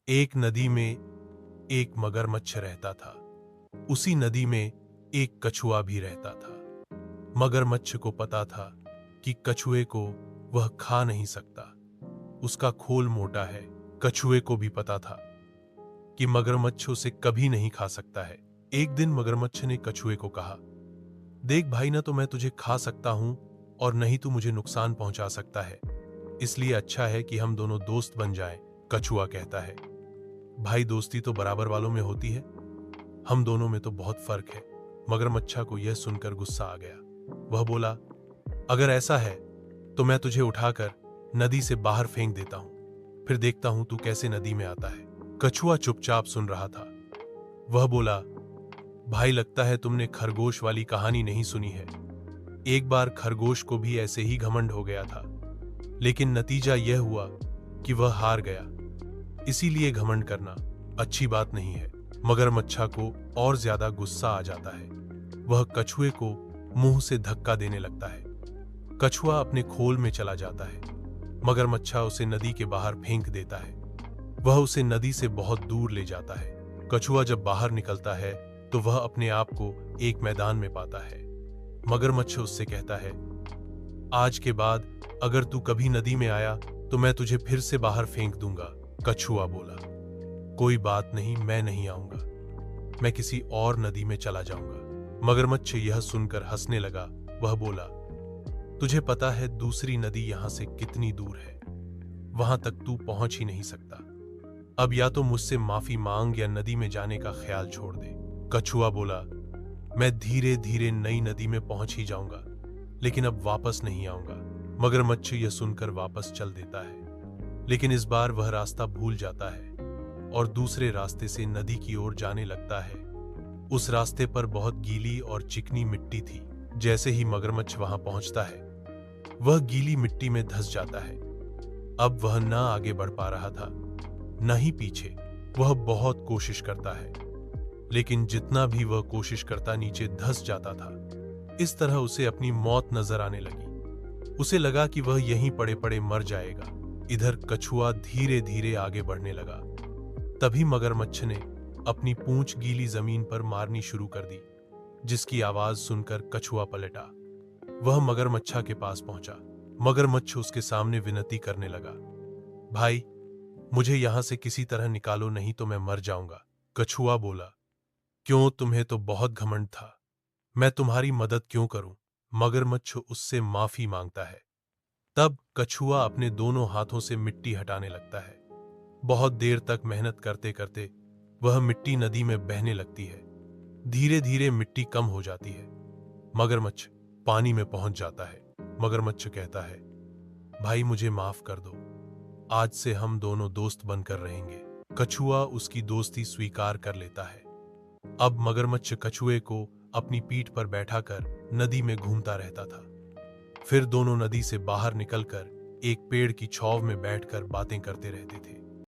एक नदी में एक मगरमच्छ रहता था। उसी नदी में एक कछुआ भी रहता था। मगरमच्छ को पता था कि कछुए को वह खा नहीं सकता, उसका खोल मोटा है। कछुए को भी पता था कि मगरमच्छ उसे कभी नहीं खा सकता है। एक दिन मगरमच्छ ने कछुए को कहा, देख भाई, ना तो मैं तुझे खा सकता हूं और नहीं तू मुझे नुकसान पहुंचा सकता है, इसलिए अच्छा है कि हम दोनों दोस्त बन जाएं। कछुआ कहता है, भाई दोस्ती तो बराबर वालों में होती है, हम दोनों में तो बहुत फर्क है। मगरमच्छा को यह सुनकर गुस्सा आ गया। वह बोला, अगर ऐसा है तो मैं तुझे उठाकर नदी से बाहर फेंक देता हूं, फिर देखता हूं तू कैसे नदी में आता है। कछुआ चुपचाप सुन रहा था। वह बोला, भाई लगता है तुमने खरगोश वाली कहानी नहीं सुनी है। एक बार खरगोश को भी ऐसे ही घमंड हो गया था, लेकिन नतीजा यह हुआ कि वह हार गया। इसीलिए घमंड करना अच्छी बात नहीं है। मगरमच्छा को और ज्यादा गुस्सा आ जाता है। वह कछुए को मुंह से धक्का देने लगता है। कछुआ अपने खोल में चला जाता है। मगरमच्छा उसे नदी के बाहर फेंक देता है। वह उसे नदी से बहुत दूर ले जाता है। कछुआ जब बाहर निकलता है तो वह अपने आप को एक मैदान में पाता है। मगरमच्छ उससे कहता है, आज के बाद अगर तू कभी नदी में आया तो मैं तुझे फिर से बाहर फेंक दूंगा। कछुआ बोला, कोई बात नहीं, मैं नहीं आऊंगा, मैं किसी और नदी में चला जाऊंगा। मगरमच्छ यह सुनकर हंसने लगा। वह बोला, तुझे पता है दूसरी नदी यहां से कितनी दूर है, वहां तक तू पहुंच ही नहीं सकता। अब या तो मुझसे माफी मांग या नदी में जाने का ख्याल छोड़ दे। कछुआ बोला, मैं धीरे धीरे नई नदी में पहुंच ही जाऊंगा, लेकिन अब वापस नहीं आऊंगा। मगरमच्छ यह सुनकर वापस चल देता है, लेकिन इस बार वह रास्ता भूल जाता है और दूसरे रास्ते से नदी की ओर जाने लगता है। उस रास्ते पर बहुत गीली और चिकनी मिट्टी थी। जैसे ही मगरमच्छ वहां पहुंचता है, वह गीली मिट्टी में धंस जाता है। अब वह न आगे बढ़ पा रहा था, न ही पीछे। वह बहुत कोशिश करता है, लेकिन जितना भी वह कोशिश करता नीचे धंस जाता था। इस तरह उसे अपनी मौत नजर आने लगी। उसे लगा कि वह यहीं पड़े पड़े मर जाएगा। इधर कछुआ धीरे धीरे आगे बढ़ने लगा। तभी मगरमच्छ ने अपनी पूंछ गीली जमीन पर मारनी शुरू कर दी, जिसकी आवाज सुनकर कछुआ पलटा। वह मगरमच्छा के पास पहुंचा। मगरमच्छ उसके सामने विनती करने लगा, भाई मुझे यहां से किसी तरह निकालो, नहीं तो मैं मर जाऊंगा। कछुआ बोला, क्यों, तुम्हें तो बहुत घमंड था, मैं तुम्हारी मदद क्यों करूं। मगरमच्छ उससे माफी मांगता है। तब कछुआ अपने दोनों हाथों से मिट्टी हटाने लगता है। बहुत देर तक मेहनत करते करते वह मिट्टी नदी में बहने लगती है। धीरे धीरे मिट्टी कम हो जाती है। मगरमच्छ पानी में पहुंच जाता है। मगरमच्छ कहता है, भाई मुझे माफ कर दो, आज से हम दोनों दोस्त बनकर रहेंगे। कछुआ उसकी दोस्ती स्वीकार कर लेता है। अब मगरमच्छ कछुए को अपनी पीठ पर बैठाकर नदी में घूमता रहता था। फिर दोनों नदी से बाहर निकलकर एक पेड़ की छांव में बैठकर बातें करते रहते थे।